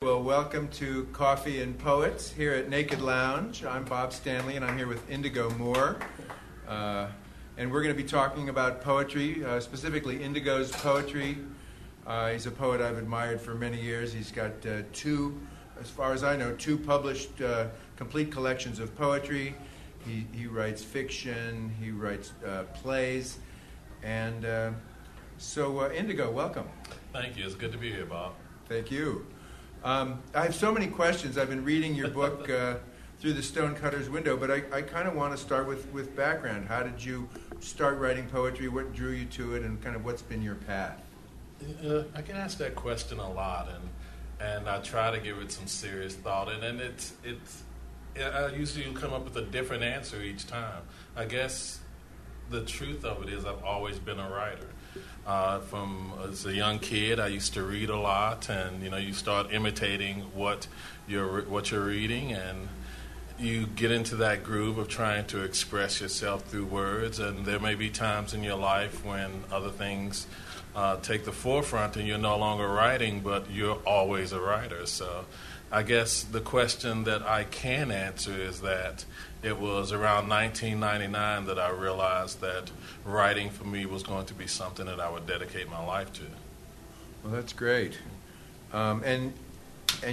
Well, welcome to Coffee and Poets here at Naked Lounge. I'm Bob Stanley, and I'm here with Indigo Moor. And we're going to be talking about poetry, specifically Indigo's poetry. He's a poet I've admired for many years. He's got two, as far as I know, two published complete collections of poetry. He writes fiction, he writes plays. And so, Indigo, welcome. Thank you. It's good to be here, Bob. Thank you. I have so many questions. I've been reading your book through the Stonecutters window, but I kind of want to start with background. How did you start writing poetry? What drew you to it, and kind of what's been your path? I get asked that question a lot, and I try to give it some serious thought, and I usually come up with a different answer each time. I guess the truth of it is I've always been a writer. From as a young kid, I used to read a lot, and you start imitating what you're reading, and you get into that groove of trying to express yourself through words. And there may be times in your life when other things take the forefront, and you're no longer writing, but you're always a writer. So, I guess the question that I can answer is that it was around 1999 that I realized that writing for me was going to be something that I would dedicate my life to. Well, that's great. And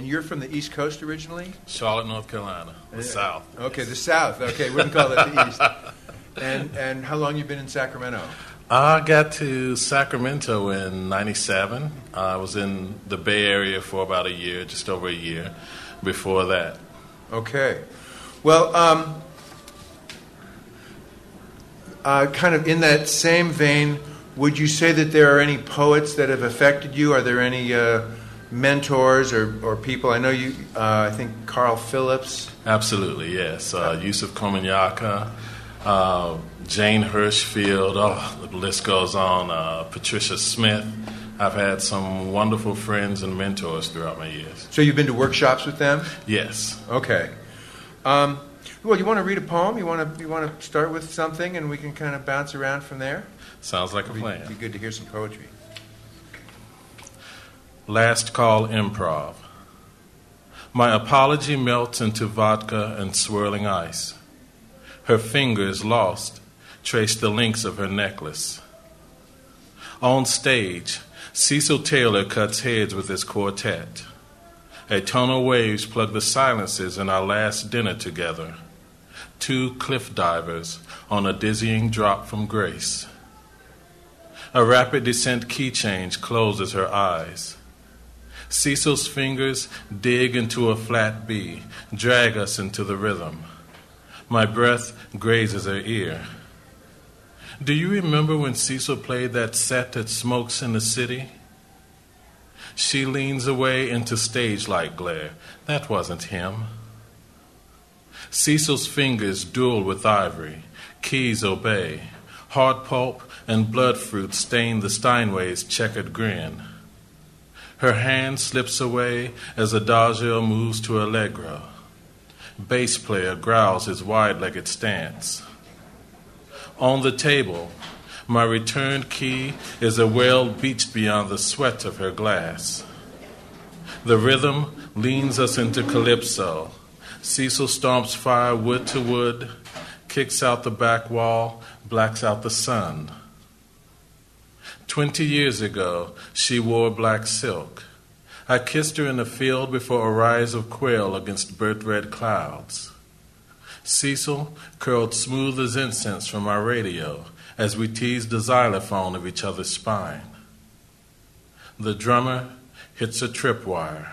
you're from the East Coast originally? Charlotte, North Carolina, the South. Okay, the South. Okay, wouldn't call it the East. And how long you been in Sacramento? I got to Sacramento in '97. I was in the Bay Area for about a year, just over a year before that. Okay. Well, kind of in that same vein, would you say that there are any poets that have affected you? Are there any mentors or people? I know you, I think Carl Phillips. Absolutely, yes. Yusuf Komunyakaa, Jane Hirschfield, the list goes on. Patricia Smith. I've had some wonderful friends and mentors throughout my years. So you've been to workshops with them? Yes. Okay. Well, you want to read a poem? You want to start with something, and we can kind of bounce around from there? Sounds like a plan. It'd be good to hear some poetry. Last Call Improv. My apology melts into vodka and swirling ice. Her fingers, lost, trace the links of her necklace. On stage, Cecil Taylor cuts heads with his quartet. Atonal waves plug the silences in our last dinner together. Two cliff divers on a dizzying drop from grace. A rapid descent key change closes her eyes. Cecil's fingers dig into a flat B, drag us into the rhythm. My breath grazes her ear. Do you remember when Cecil played that set at Smokes in the City? She leans away into stage-like glare. That wasn't him. Cecil's fingers duel with ivory. Keys obey. Hard pulp and blood fruit stain the Steinway's checkered grin. Her hand slips away as Adagio moves to Allegro. Bass player growls his wide-legged stance. On the table, my returned key is a well beached beyond the sweat of her glass. The rhythm leans us into calypso. Cecil stomps fire wood to wood, kicks out the back wall, blacks out the sun. 20 years ago, she wore black silk. I kissed her in the field before a rise of quail against burnt-red clouds. Cecil curled smooth as incense from our radio as we teased the xylophone of each other's spine. The drummer hits a tripwire,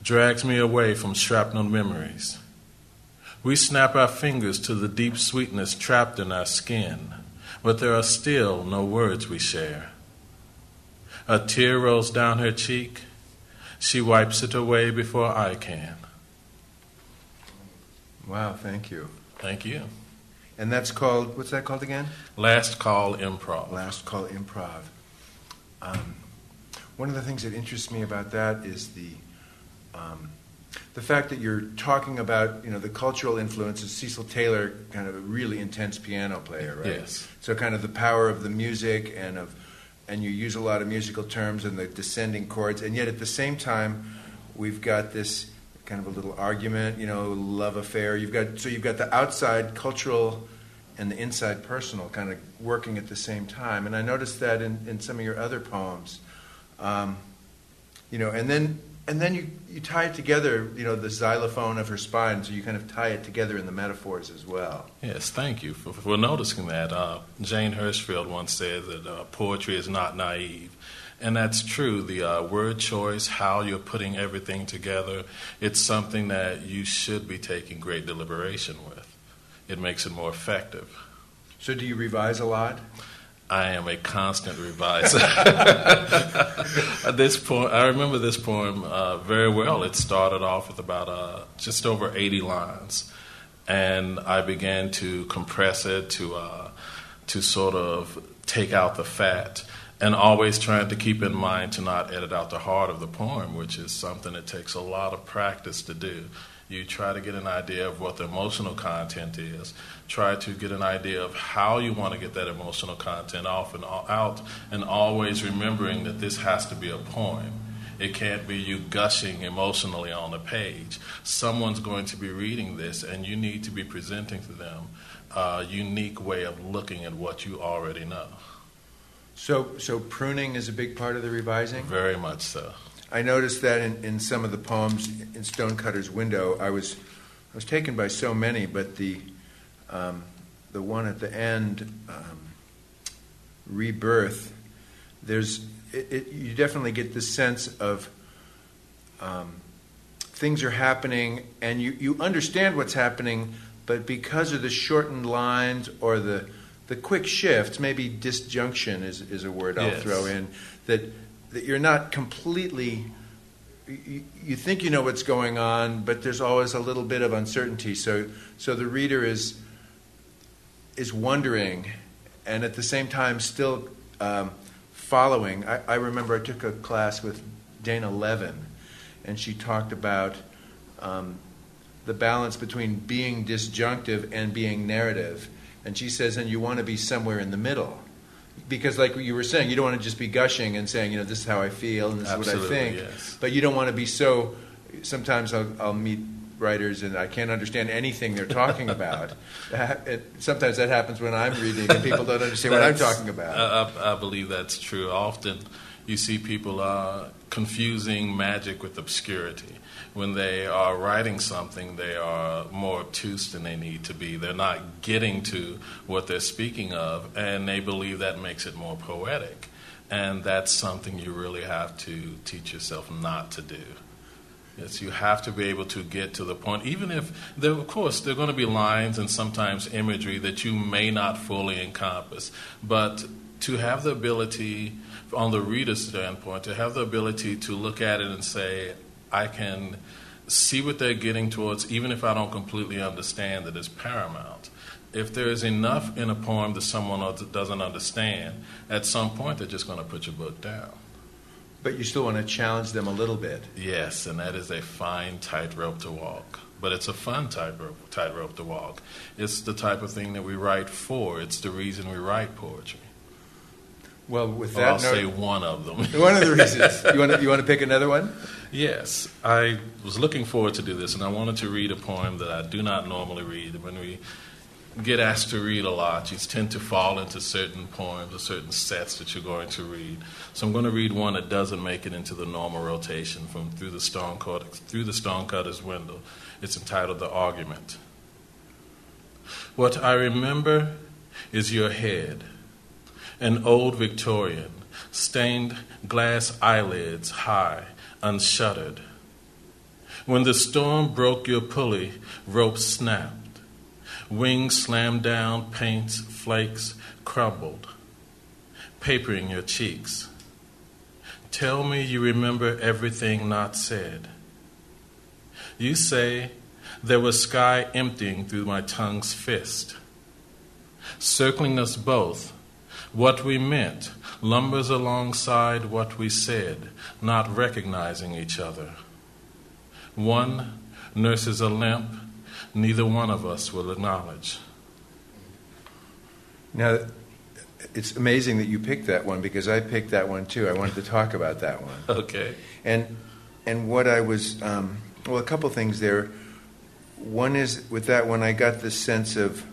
drags me away from shrapnel memories. We snap our fingers to the deep sweetness trapped in our skin, but there are still no words we share. A tear rolls down her cheek. She wipes it away before I can. Wow, thank you. Thank you. And that's called, what's that called again? Last Call Improv. Last Call Improv. One of the things that interests me about that is the fact that you're talking about, the cultural influences. Cecil Taylor, kind of a really intense piano player, right? Yes. So kind of the power of the music and you use a lot of musical terms and the descending chords, and yet at the same time, we've got this kind of a little argument, love affair. You've got the outside cultural and the inside personal kind of working at the same time. And I noticed that in some of your other poems, and then you tie it together, the xylophone of her spine, so you kind of tie it together in the metaphors as well. Yes, thank you for noticing that. Jane Hirschfield once said that poetry is not naive. And that's true. The word choice, how you're putting everything together, it's something that you should be taking great deliberation with. It makes it more effective. So do you revise a lot? I am a constant reviser. I remember this poem very well. It started off with about just over 80 lines. And I began to compress it to sort of take out the fat. And always trying to keep in mind to not edit out the heart of the poem, which is something that takes a lot of practice to do. You try to get an idea of what the emotional content is. Try to get an idea of how you want to get that emotional content off and out, and always remembering that this has to be a poem. It can't be you gushing emotionally on the page. Someone's going to be reading this, and you need to be presenting to them a unique way of looking at what you already know. So pruning is a big part of the revising? Very much so. I noticed that in some of the poems in Stonecutters' window. I was taken by so many, but the one at the end, rebirth, you definitely get the sense of things are happening, and you understand what's happening, but because of the shortened lines or the quick shifts, maybe disjunction is a word I'll throw in, that you're not completely, you think you know what's going on, but there's always a little bit of uncertainty. So the reader is wondering, and at the same time still following. I remember I took a class with Dana Levin, and she talked about the balance between being disjunctive and being narrative. And she says, and you want to be somewhere in the middle. Because like you were saying, you don't want to just be gushing and saying, this is how I feel and this is what I think. Yes. But you don't want to be so, sometimes I'll meet writers and I can't understand anything they're talking about. Sometimes that happens when I'm reading and people don't understand what I'm talking about. I believe that's true. Often you see people confusing magic with obscurity. When they are writing something, they are more obtuse than they need to be. They're not getting to what they're speaking of, and they believe that makes it more poetic. And that's something you really have to teach yourself not to do. Yes, you have to be able to get to the point, even if, of course, there are going to be lines and sometimes imagery that you may not fully encompass, but to have the ability, on the reader's standpoint, to have the ability to look at it and say, I can see what they're getting towards, even if I don't completely understand it, is paramount. If there is enough in a poem that someone else doesn't understand, at some point they're just going to put your book down. But you still want to challenge them a little bit. Yes, and that is a fine tightrope to walk. But it's a fun tightrope to walk. It's the type of thing that we write for. It's the reason we write poetry. Well, with that, I'll say one of them. One of the reasons. You want to pick another one? Yes, I was looking forward to do this, and I wanted to read a poem that I do not normally read. When we get asked to read a lot, you tend to fall into certain poems or certain sets that you're going to read. So I'm going to read one that doesn't make it into the normal rotation from through the Stonecutters' window. It's entitled "The Argument." What I remember is your head. An old Victorian, stained glass eyelids high, unshuttered. When the storm broke your pulley, rope snapped. Wings slammed down, paints, flakes crumbled, papering your cheeks. Tell me you remember everything not said. You say there was sky emptying through my tongue's fist, circling us both. What we meant lumbers alongside what we said, not recognizing each other. One nurses a limp, neither one of us will acknowledge. Now, it's amazing that you picked that one because I picked that one too. I wanted to talk about that one. Okay. And and what I was, well, a couple things there. One is, with that one, I got the sense of,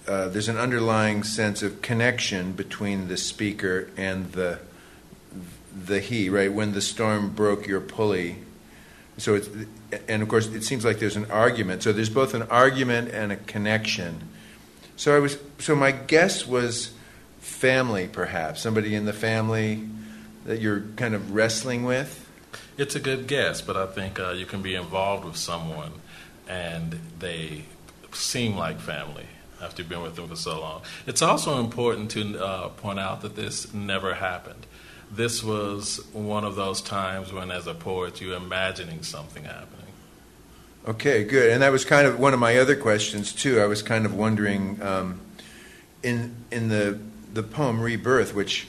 there's an underlying sense of connection between the speaker and the he, right? When the storm broke your pulley. So it's, and of course, it seems like there's an argument. So there's both an argument and a connection. So my guess was family, perhaps. Somebody in the family that you're kind of wrestling with. It's a good guess, but I think you can be involved with someone and they seem like family after you've been with them for so long. It's also important to point out that this never happened. This was one of those times when, as a poet, you're imagining something happening. Okay, good. And that was kind of one of my other questions, too. I was kind of wondering, in the poem Rebirth, which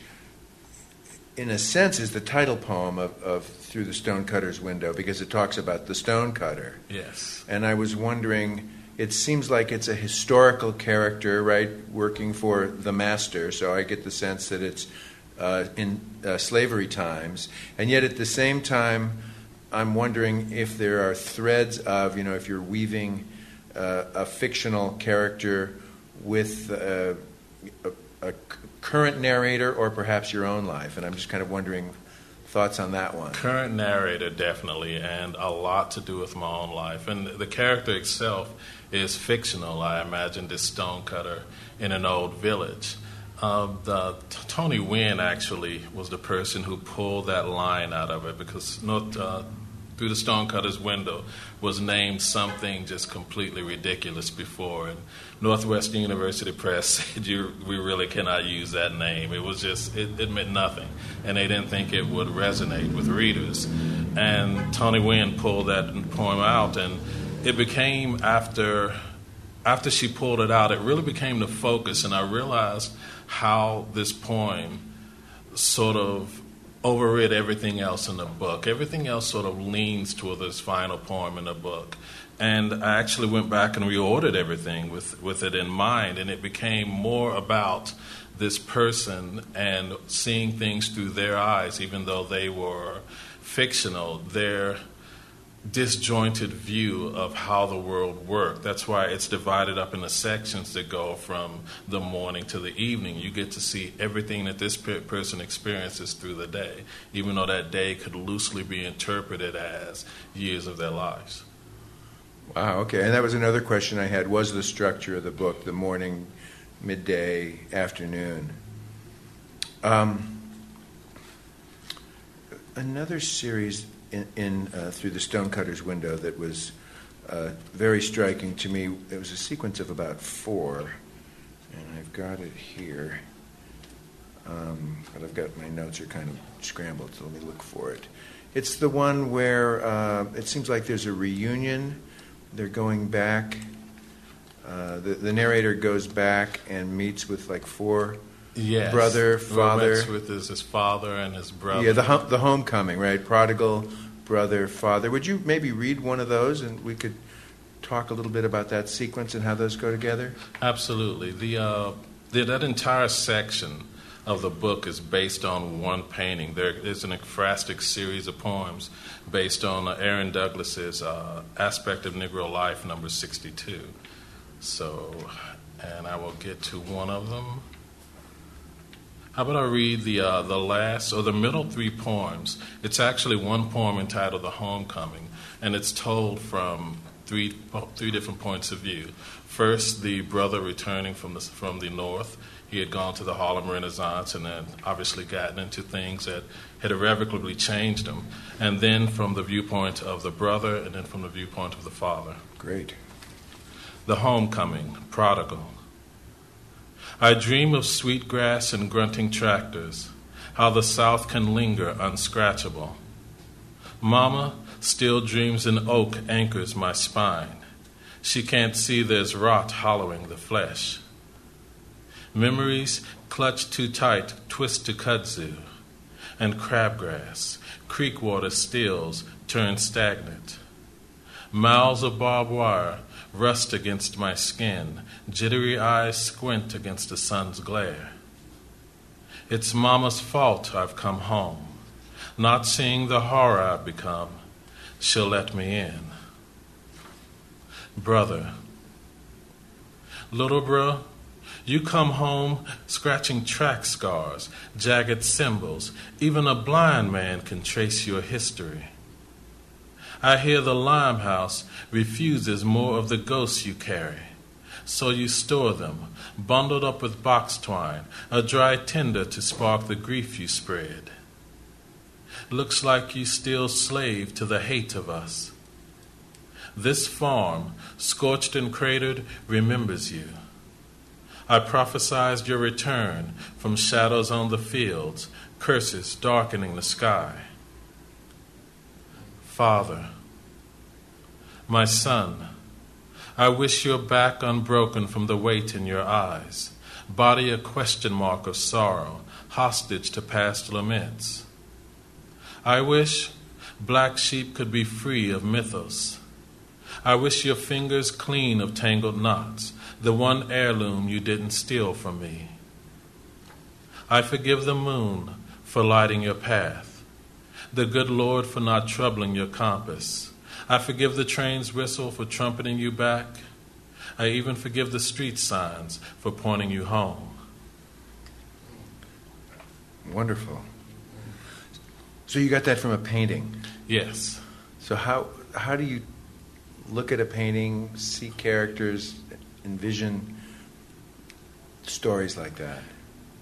in a sense is the title poem of Through the Stonecutters Window, because it talks about the stonecutter. Yes. And I was wondering, it seems like it's a historical character, right, working for the master, so I get the sense that it's in slavery times. And yet at the same time, I'm wondering if there are threads of, if you're weaving a fictional character with a current narrator or perhaps your own life. And I'm just kind of wondering thoughts on that one. Current narrator, definitely, and a lot to do with my own life. And the character itself is fictional. I imagined this stonecutter in an old village. Tony Wynn actually was the person who pulled that line out of it, because Through the Stonecutters Window was named something just completely ridiculous before, and Northwestern University Press said we really cannot use that name. It was just, it meant nothing, and they didn't think it would resonate with readers. And Tony Wynn pulled that poem out, and it became, after she pulled it out, it really became the focus, and I realized how this poem sort of overrid everything else in the book. Everything else sort of leans toward this final poem in the book. And I actually went back and reordered everything with it in mind, and it became more about this person and seeing things through their eyes, even though they were fictional, their disjointed view of how the world worked. That's why it's divided up into sections that go from the morning to the evening. You get to see everything that this person experiences through the day, even though that day could loosely be interpreted as years of their lives. Wow, okay. And that was another question I had. Was the structure of the book the morning, midday, afternoon? Another series in Through the Stonecutters Window that was very striking to me. It was a sequence of about 4, and I've got it here. But I've got, my notes are kind of scrambled, so let me look for it. It's the one where it seems like there's a reunion. They're going back. The narrator goes back and meets with like 4. Yes. Brother, father. With his father and his brother. Yeah, the homecoming, right? Prodigal, brother, father. Would you maybe read one of those, and we could talk a little bit about that sequence and how those go together? Absolutely. That entire section of the book is based on one painting. There is an ekphrastic series of poems based on Aaron Douglas's Aspect of Negro Life, number 62. So, and I will get to one of them. How about I read the last, or the middle 3 poems? It's actually one poem entitled The Homecoming, and it's told from three different points of view. First, the brother returning from the north. He had gone to the Harlem Renaissance and then obviously gotten into things that had irrevocably changed him. And then from the viewpoint of the brother, and then from the viewpoint of the father. Great. The Homecoming, Prodigal. I dream of sweet grass and grunting tractors, how the South can linger unscratchable. Mama still dreams an oak anchors my spine. She can't see there's rot hollowing the flesh. Memories clutch too tight, twist to kudzu, and crabgrass, creek water stills, turn stagnant. Miles of barbed wire rust against my skin, jittery eyes squint against the sun's glare. It's Mama's fault I've come home. Not seeing the horror I've become, she'll let me in. Brother, little bro, you come home scratching track scars, jagged symbols. Even a blind man can trace your history. I hear the Limehouse refuses more of the ghosts you carry. So you store them, bundled up with box twine, a dry tinder to spark the grief you spread. Looks like you still slave to the hate of us. This farm, scorched and cratered, remembers you. I prophesied your return from shadows on the fields, curses darkening the sky. Father, my son, I wish your back unbroken from the weight in your eyes, body a question mark of sorrow, hostage to past laments. I wish black sheep could be free of mythos. I wish your fingers clean of tangled knots, the one heirloom you didn't steal from me. I forgive the moon for lighting your path, the good Lord for not troubling your compass. I forgive the train's whistle for trumpeting you back. I even forgive the street signs for pointing you home. Wonderful. So you got that from a painting? Yes. So how do you look at a painting, see characters, envision stories like that?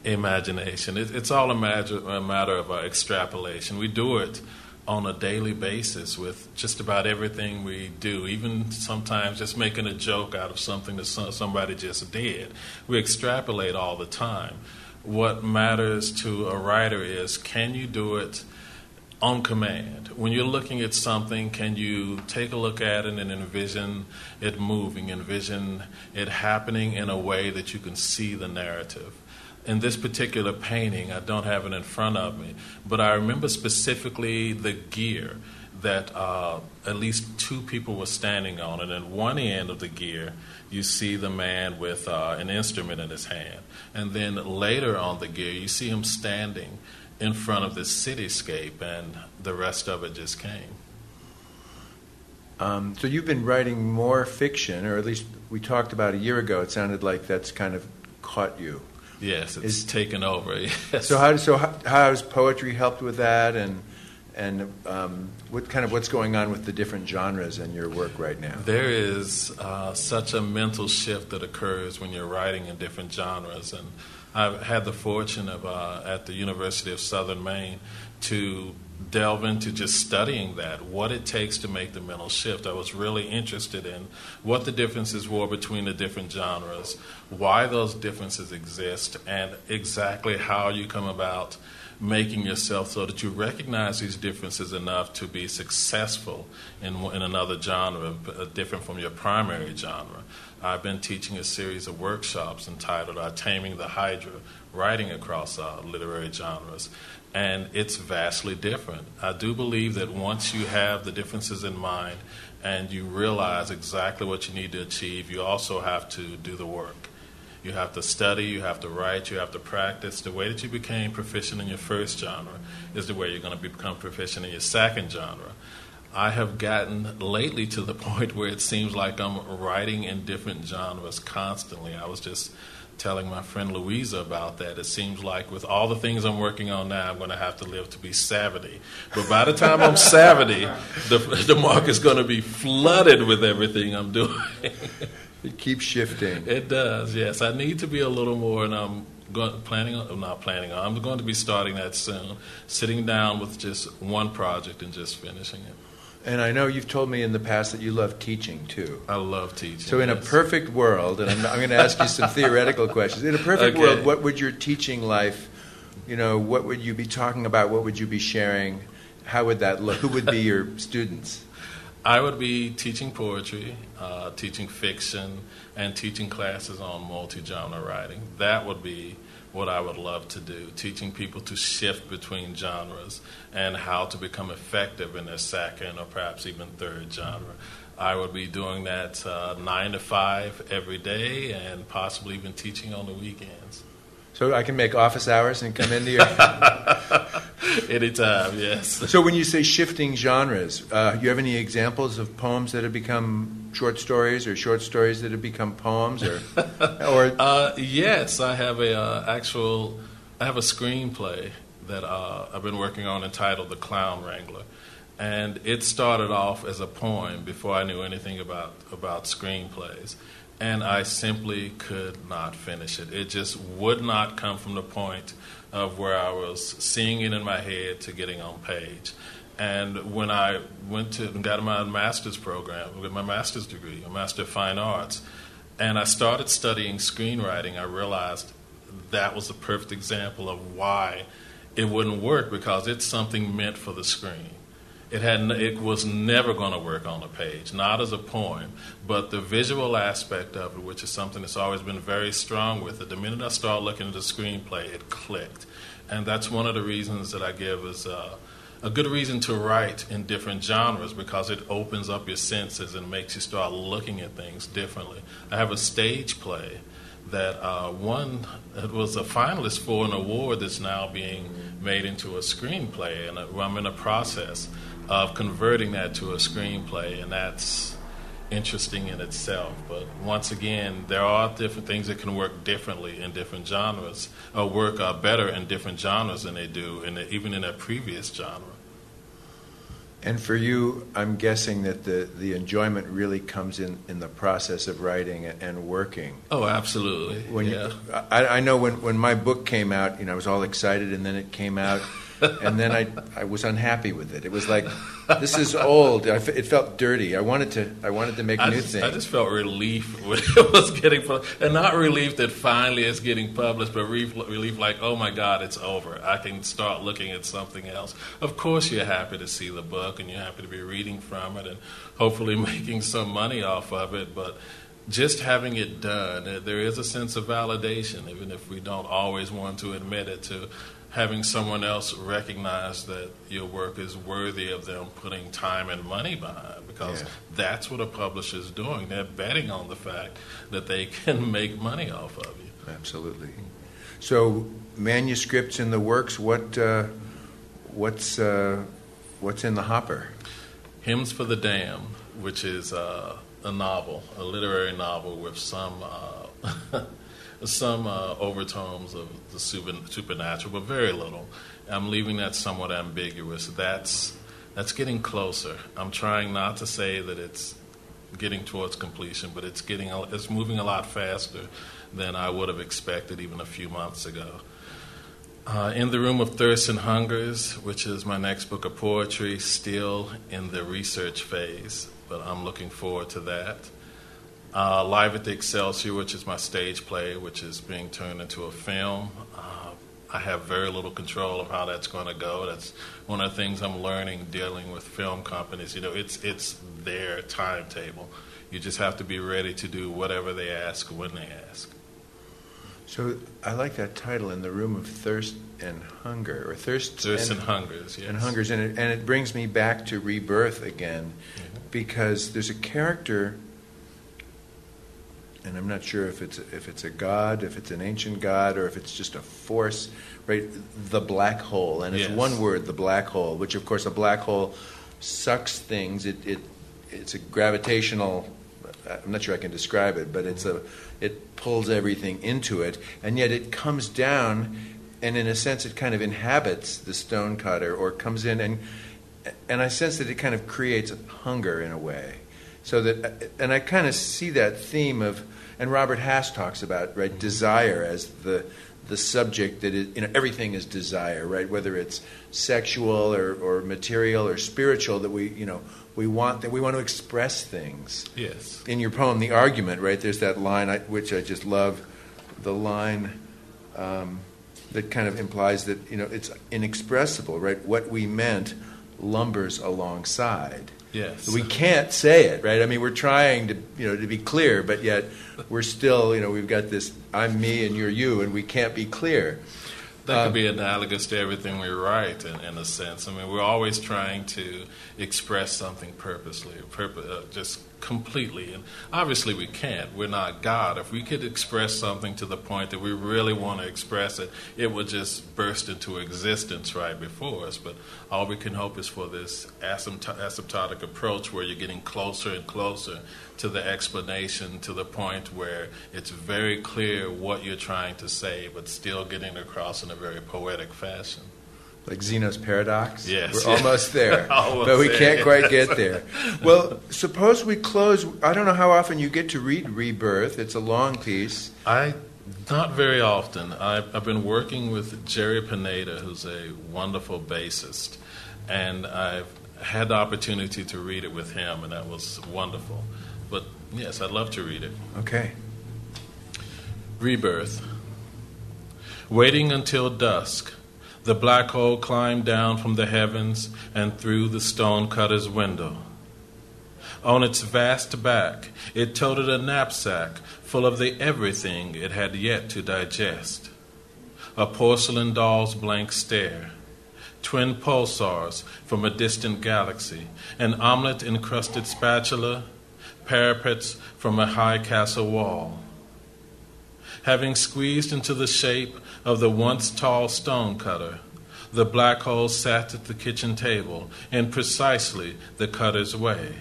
Imagination. It's all a matter of extrapolation. We do it on a daily basis with just about everything we do, even sometimes just making a joke out of something that somebody just did. We extrapolate all the time. What matters to a writer is, can you do it on command? When you're looking at something, can you take a look at it and envision it moving, envision it happening in a way that you can see the narrative? In this particular painting, I don't have it in front of me, but I remember specifically the gear that at least two people were standing on. And at one end of the gear, you see the man with an instrument in his hand. And then later on the gear, you see him standing in front of this cityscape, and the rest of it just came. So you've been writing more fiction, or at least we talked about a year ago. It sounded like that's kind of caught you. Yes, it's taken over. Yes. So how has poetry helped with that, and what's going on with the different genres in your work right now? There is such a mental shift that occurs when you're writing in different genres, and I've had the fortune of at the University of Southern Maine to delve into just studying that, what it takes to make the mental shift. I was really interested in what the differences were between the different genres, why those differences exist, and exactly how you come about making yourself so that you recognize these differences enough to be successful in another genre, different from your primary genre. I've been teaching a series of workshops entitled Taming the Hydra, writing across literary genres, and it's vastly different. I do believe that once you have the differences in mind and you realize exactly what you need to achieve, you also have to do the work. You have to study, you have to write, you have to practice. The way that you became proficient in your first genre is the way you're going to become proficient in your second genre. I have gotten lately to the point where it seems like I'm writing in different genres constantly. I was just telling my friend Louisa about that. It seems like with all the things I'm working on now, I'm going to have to live to be 70. But by the time I'm 70, the market's going to be flooded with everything I'm doing. It keeps shifting. It does, yes. I need to be a little more, and I'm going to be starting that soon, sitting down with just one project and just finishing it. And I know you've told me in the past that you love teaching, too. I love teaching. So in a perfect world, and I'm going to ask you some theoretical questions. In a perfect world, what would your teaching life, what would you be talking about? What would you be sharing? How would that look? Who would be your students? I would be teaching poetry, teaching fiction, and teaching classes on multi-genre writing. That would be what I would love to do, teaching people to shift between genres and how to become effective in their second or perhaps even third genre. I would be doing that 9 to 5 every day and possibly even teaching on the weekends. So I can make office hours and come into your... Anytime, yes. So when you say shifting genres, you have any examples of poems that have become short stories or short stories that have become poems? Or Yes, I have I have a screenplay that I've been working on entitled The Clown Wrangler. And it started off as a poem before I knew anything about screenplays. And I simply could not finish it. It just would not come from the point of where I was seeing it in my head to getting on page. And when I went to and got my master's program, with my master's degree, a Master of Fine Arts, and I started studying screenwriting, I realized that was a perfect example of why it wouldn't work, because it's something meant for the screen. It was never going to work on a page, not as a poem, but the visual aspect of it, which is something that's always been very strong with it. The minute I started looking at the screenplay, it clicked. And that's one of the reasons that I give as a good reason to write in different genres, because it opens up your senses and makes you start looking at things differently. I have a stage play that it was a finalist for an award that's now being made into a screenplay, and I'm in a process of converting that to a screenplay, and that's interesting in itself. But once again, there are different things that can work differently in different genres, or work better in different genres than they do even in their previous genre. And for you, I'm guessing that the enjoyment really comes in the process of writing and working. Oh, absolutely. I know when my book came out, I was all excited, and then it came out, and then I was unhappy with it. It was like, this is old. It felt dirty. I wanted to make new things. I just felt relief when it was getting published, and not relief that finally it's getting published, but relief like, oh my God, it's over. I can start looking at something else. Of course, you're happy to see the book, and you're happy to be reading from it, and hopefully making some money off of it, but just having it done, there is a sense of validation, even if we don't always want to admit it, to having someone else recognize that your work is worthy of them putting time and money behind, because that's what a publisher is doing. They're betting on the fact that they can make money off of you. Absolutely. So, manuscripts in the works. What's in the hopper? Hymns for the Damned, which is a novel, a literary novel with some overtones of the supernatural, but very little. I'm leaving that somewhat ambiguous. That's getting closer. I'm trying not to say that it's getting towards completion, but it's moving a lot faster than I would have expected even a few months ago. In the Room of Thirsts and Hungers, which is my next book of poetry, still in the research phase, but I'm looking forward to that. Live at the Excelsior, which is my stage play, which is being turned into a film. I have very little control of how that's going to go. That's one of the things I'm learning dealing with film companies. It's their timetable. You just have to be ready to do whatever they ask when they ask. So I like that title, In the Room of Thirst and Hunger, or Thirsts and Hungers, yes. And Hungers, and it brings me back to Rebirth again, because there's a character, and I'm not sure if it's a god, if it's an ancient god, or if it's just a force, right? The black hole, and it's one word, the black hole, which of course a black hole sucks things. It's a gravitational. I'm not sure I can describe it, but it pulls everything into it, and yet it comes down, and in a sense it kind of inhabits the stonecutter, or comes in, and I sense that it kind of creates hunger in a way. So that, and I kind of see that theme of, and Robert Hass talks about, right, desire as the subject that is, everything is desire, right? Whether it's sexual or material or spiritual, that we want to express things. Yes. In your poem, The Argument, right? There's that line which I just love, the line that kind of implies that it's inexpressible, right? What we meant lumbers alongside. Yes. We can't say it, right? I mean, we're trying to be clear, but yet we're still, we've got this I'm me and you're you, and we can't be clear. That could be analogous to everything we write, in a sense. I mean, we're always trying to express something purposely, just completely. And obviously we can't. We're not God. If we could express something to the point that we really want to express it, it would just burst into existence right before us. But all we can hope is for this asymptotic approach where you're getting closer and closer to the explanation, to the point where it's very clear what you're trying to say, but still getting across in a very poetic fashion. Like Zeno's paradox? Yes. We're almost there, Almost but we there. can't quite get there. Well, suppose we close. I don't know how often you get to read Rebirth. It's a long piece. Not very often. I've been working with Jerry Pineda, who's a wonderful bassist, and I've had the opportunity to read it with him, and that was wonderful. But yes, I'd love to read it. Okay. Rebirth. Waiting until dusk, the black hole climbed down from the heavens and through the Stonecutters' window. On its vast back, it toted a knapsack full of the everything it had yet to digest. A porcelain doll's blank stare, twin pulsars from a distant galaxy, an omelet-encrusted spatula, parapets from a high castle wall. Having squeezed into the shape of the once tall stonecutter, the black hole sat at the kitchen table in precisely the cutter's way,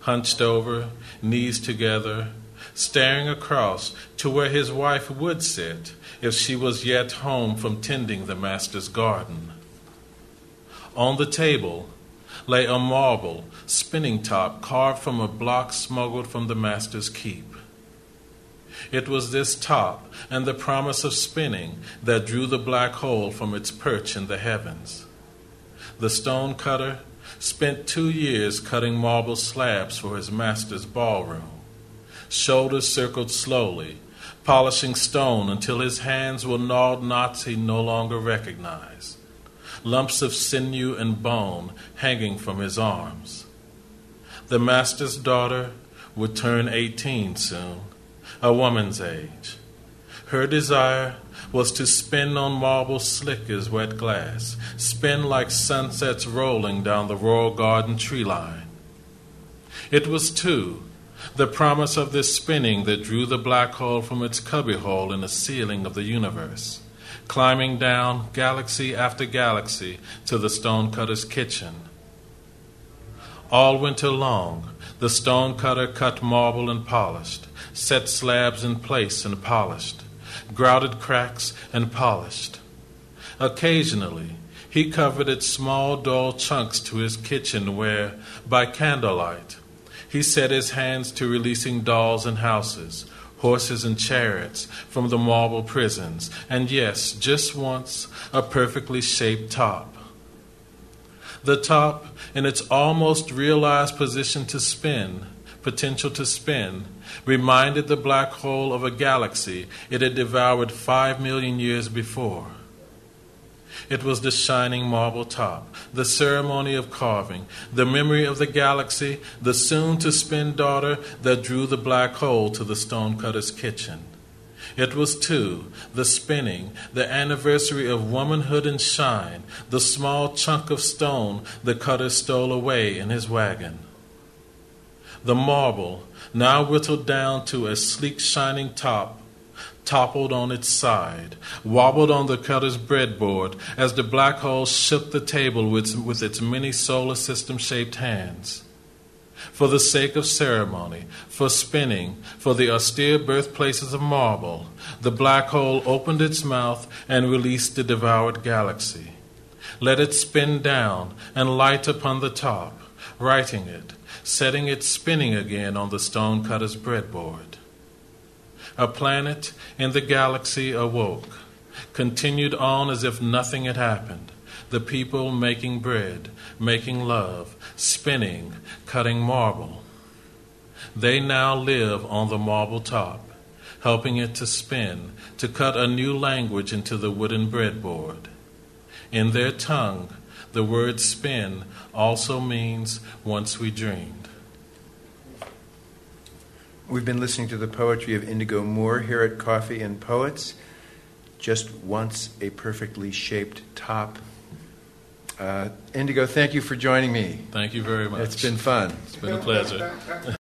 hunched over, knees together, staring across to where his wife would sit if she was yet home from tending the master's garden. On the table lay a marble spinning top carved from a block smuggled from the master's keep. It was this top and the promise of spinning that drew the black hole from its perch in the heavens. The stonecutter spent 2 years cutting marble slabs for his master's ballroom. Shoulders circled slowly, polishing stone until his hands were gnawed knots he no longer recognized, lumps of sinew and bone hanging from his arms. The master's daughter would turn 18 soon, a woman's age. Her desire was to spin on marble slick as wet glass, spin like sunsets rolling down the royal garden tree line. It was, too, the promise of this spinning that drew the black hole from its cubbyhole in the ceiling of the universe, climbing down galaxy after galaxy to the stonecutter's kitchen. All winter long, the stonecutter cut marble and polished, set slabs in place and polished, grouted cracks and polished. Occasionally, he covered its small, dull chunks to his kitchen where, by candlelight, he set his hands to releasing dolls and houses, horses and chariots from the marble prisons, and yes, just once, a perfectly shaped top. The top, in its almost realized potential to spin, reminded the black hole of a galaxy it had devoured 5 million years before. It was the shining marble top, the ceremony of carving, the memory of the galaxy, the soon-to-spin daughter that drew the black hole to the stonecutter's kitchen. It was, too, the spinning, the anniversary of womanhood and shine, the small chunk of stone the cutter stole away in his wagon. The marble, now whittled down to a sleek shining top, toppled on its side, wobbled on the cutter's breadboard as the black hole shook the table with its many solar system-shaped hands. For the sake of ceremony, for spinning, for the austere birthplaces of marble, the black hole opened its mouth and released the devoured galaxy. Let it spin down and light upon the top, writing it, setting it spinning again on the stonecutter's breadboard. A planet in the galaxy awoke, continued on as if nothing had happened, the people making bread, making love, spinning, cutting marble. They now live on the marble top, helping it to spin, to cut a new language into the wooden breadboard. In their tongue, the word spin also means once we dreamed. We've been listening to the poetry of Indigo Moor here at Coffee and Poets. just wants a perfectly shaped top. Indigo, thank you for joining me. Thank you very much. It's been fun. It's been a pleasure.